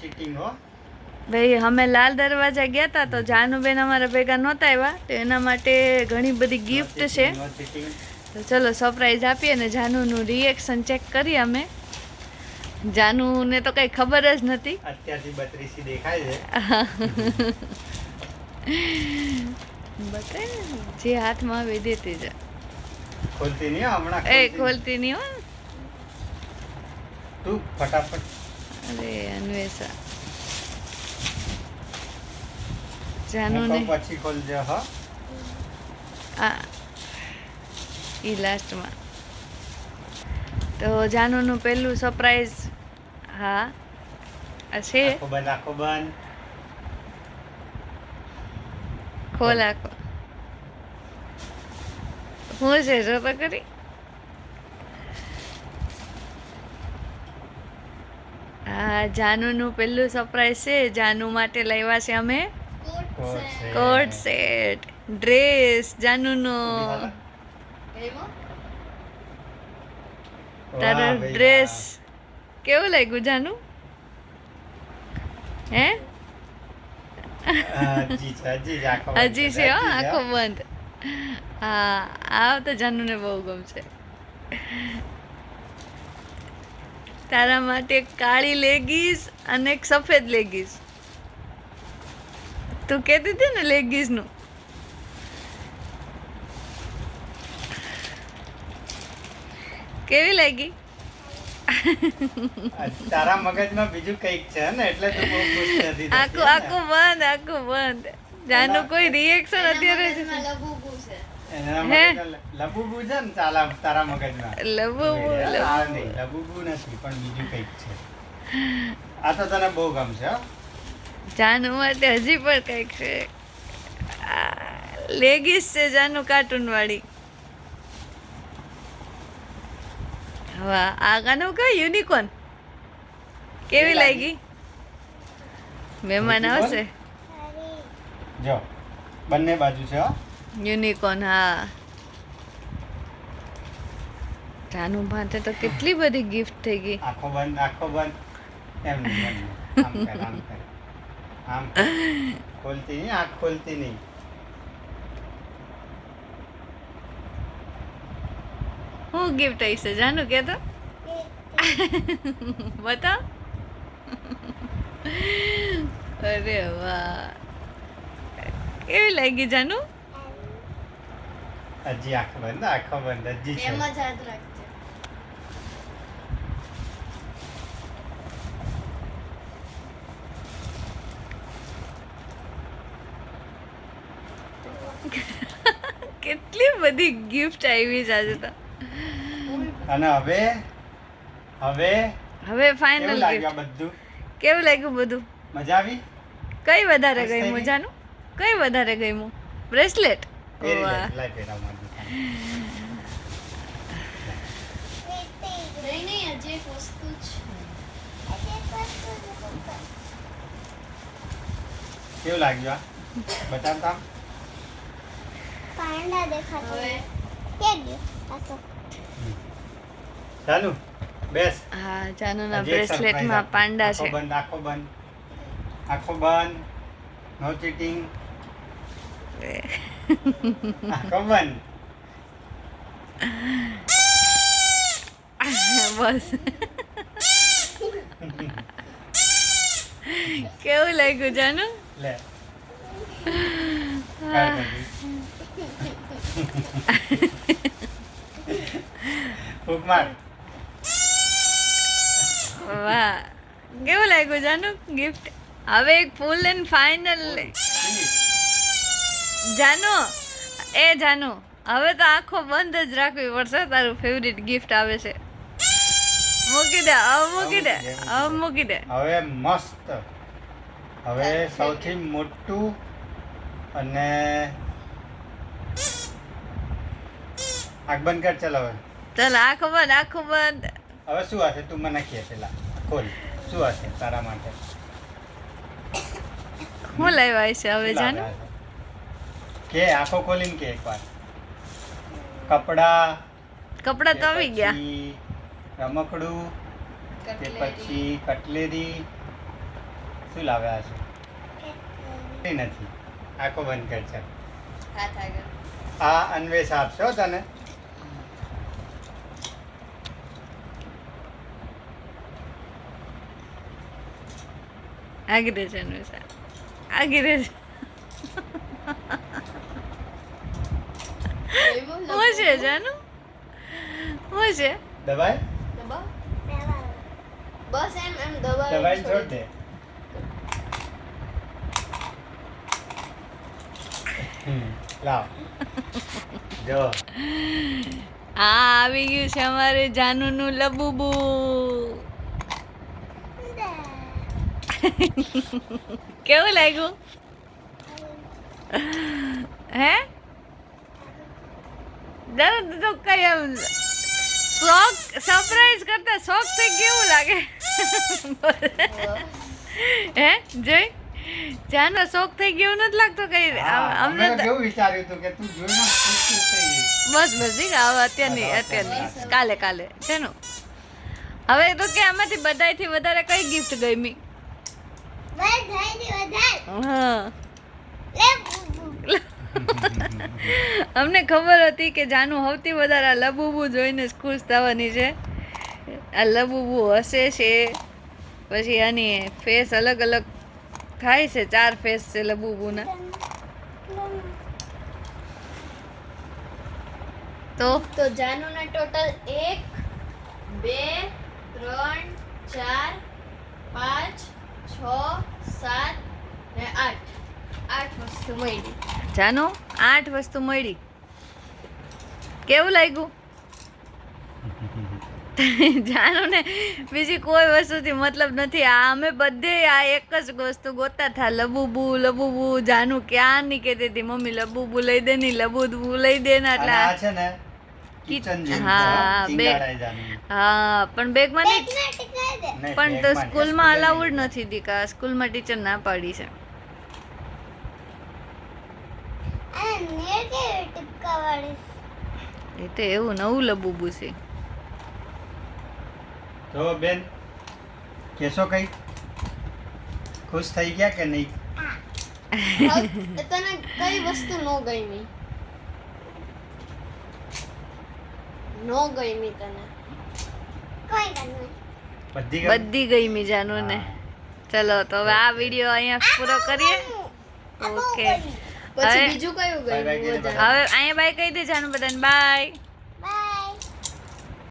Cheating હો. ભાઈ અમે લાલ દરવાજા ગયા હતા તો જાનુબેન અમારા ભેગા નહોતા આવ્યા તો એના માટે ઘણી બધી ગિફ્ટ છે. નો ચીટિંગ. તો ચલો સરપ્રાઈઝ આપીએ અને જાનુનું રિએક્શન ચેક કરીએ અમે. જાનુને તો કઈ ખબર જ નથી. અત્યારથી 32 દેખાય છે. બતાય ને જે હાથમાં આવે એ દેતી જા. ખોલતી નહીં હો, હમણાં એ ખોલતી નહીં હો. તું ફટાફટ. અરે અન્વેષા હું જાનુને કહું પછી ખોલજે હો. આ ઈ લાસ્ટમાં તો જાનુનું પહેલું સરપ્રાઈઝ. હા આ છે. આખો બંધ, આખો બંધ. ખોલ આખો. હું છે જો તો કરી. હા જાનુનું પહેલું સરપ્રાઈઝ છે. જાનુ માટે લાવ્યા છે અમે કોટ સેટ, ડ્રેસ જાનુનો. તારો ડ્રેસ કેવું લાગ્યું જાનુ? હે હજી છે, આખો બંધ. હજી છે હો આંખો બંધ. હા આ તો જાનુને બહુ ગમશે. તારા માટે કાળી લેગીસ અને એક સફેદ લેગીસ. તું કહેતી હતી ને લેગીસ નું. કેવી લાગી? તારા મગજમાં બીજું કંઈક છે ને એટલે તું બહુ ખુશ નથી થતી, આખું હે ને? આખું બંધ, આખું બંધ. જાનુ કોઈ રિએક્શન અત્યારે જ એના હે? મગજમાં લબુબુ છે ને તારા મગજમાં. લબુબુ, આ નહીં, લબુબુ નથી પણ બીજું કંઈક છે. આ તો તને બહુ ગમશે હો. જાનુ માટે હજી પણ કંઈક છે. લેગીસ છે જાનુ કાર્ટૂન વાળી. વાહ આ ગાનું કયું યુનિકોર્ન. કેવી લાગી? મહેમાન આવશે. જો બંને બાજુ છે હો. યુનિકોર્ન હા. જાનુ માટે તો કેટલી બધી ગિફ્ટ થઈ ગઈ. આંખો બંધ, આંખો બંધ. એમ નહીં, એમ નહીં. આમ કર, આમ કર. આમ કર. ખોલતી નહીં, આંખ ખોલતી નહીં. હું ગિફ્ટ આવી છે જાનુ કે તો બતાવ. અરે વાહ કેવી લાગી જાનુ? હજી આંખ બંધ, આંખો બંધ. હજી છે. કેટલી બધી ગિફ્ટ આવી છે આજે તો. અને હવે હવે હવે ફાઇનલ કેવું લાગ્યું ગિફ્ટ. આ બધું? કેવું લાગ્યું બધું? મજા આવી? કઈ વધારે ખુશ થઈ ગમ્યું ગઈ? જાનુ? કઈ વધારે ગમ્યું? બ્રેસલેટ. પહેરી લે, વાહ લાય પહેરાવું મારી દુકાને. કેવું લાગ્યું આ? બતાવતા આમ. પાંડા દેખાતો કે ગયો આ તો ચાલુ બેસ. હા જાનુના હજી એક surprise બ્રેસલેટમાં આપો. પાંડા આંખો છે. બંધ, આંખો બંધ. આંખો બંધ. નો ચીટિંગ. આંખો બંધ. બસ કેવું લાગ્યું જાનુ? લે કાઢ કાઢી. ફૂંક માર. વાહ કેવું લાગ્યું જાનુ ગિફ્ટ? હવે એક ફૂલ એન્ડ ફાઇનલ Finish. જાનુ. એ જાનુ હવે તો આંખો બંધ જ રાખવી પડશે. તારું ફેવરિટ ગિફ્ટ આવે છે. મૂકી દે હવે મૂકી દે હવે મૂકી દે. હવે મસ્ત. હવે સૌથી મોટું અને આંખ બંધ કર. ચાલ હવે ચાલ આંખો બંધ, આંખો બંધ. હવે શું હશે તું મને કહે પેલા. ખોલ શું હશે તારા માટે? હું લાવ્યા છે હવે શું જાનુ? લાગે છે? કે આંખો ખોલીને કે એકવાર. કપડા, કપડાં તો આવી ગયા. રમકડું, તે પછી કટલેરી, શું લાવ્યા છે? કંઈ નથી. આંખો બંધ કર છે. હાથ આગળ. આ અન્વેષ આપશો તને. આગળ છે અન્વેષા. આગળ છે. શું છે જાનુ? શું છે? દબાઈ બસ એમ દબાઈ દબાઈ છોડ દે. લાવ જો આ આવી ગયું છે અમારે જાનુનું લબુબુ. કેવું લાગ્યું? હે દાદા તો કઈ એમ શોખ સરપ્રાઈઝ કરતા શોખ થઈ કેવું લાગે? હે જોઈ જાનો શોખ થઈ ગયો નથી લાગતો કઈ? અમને તો કેવું વિચાર્યું હતું કે તું જોઈને ખુશ થઈ ગઈ. બસ ઠીક હવે અત્યારની કાલે છે ને. હવે તો કે આમાંથી બધાયથી વધારે કઈ ગિફ્ટ ગમી? હા અમને ખબર હતી કે જાનુ સૌથી વધારે આ લબુબુ જોઈને જ ખુશ થવાની છે. આ લબુબુ હસે છે, પછી આની ફેસ અલગ અલગ થાય છે. 4 ફેસ છે લબુબુના. તો જાનુના ટોટલ 1 2 3 4 5 6 7 ને 8 વસ્તુ મળી. જાનુ 8 વસ્તુ મળી. કેવું લાગ્યું? જાનુ ને બીજી કોઈ વસ્તુથી મતલબ નથી. આ અમે બધે આ એક જ વસ્તુ ગોતા થા. લબુબુ લબુબુ. જાનુ ક્યાં ની કહેતી હતી મમ્મી લબુબુ લઈ દે ની લબુબુ લઈ દે ને. એટલે આ છે ને કિચન જેમ હા, ચિંગાડાઈ જાનું. હા પણ બેગમાં નહીં. નહીં, પણ તો બેગમાં સ્કૂલમાં નહીં, અલાઉડ નથી દીકા. સ્કૂલમાં ટીચર ના પાડી છે. એ તો એવું નવું લબુબુ છે. તો બેન કેશો કઈ ખુશ થઈ ગયા કે નહીં? તને કઈ વસ્તુ નો ગમી? નો ગમી તને? બધી ગઈ? બધી ગઈ જાનુ ને. ચલો તો હવે આ વિડીયો અહીંયા પૂરો કરીએ. ઓકે પછી બીજું કયું Bye bye ગયું? કીધું હવે અહીંયા બાય કહી દે જાનુ બધાને બાય.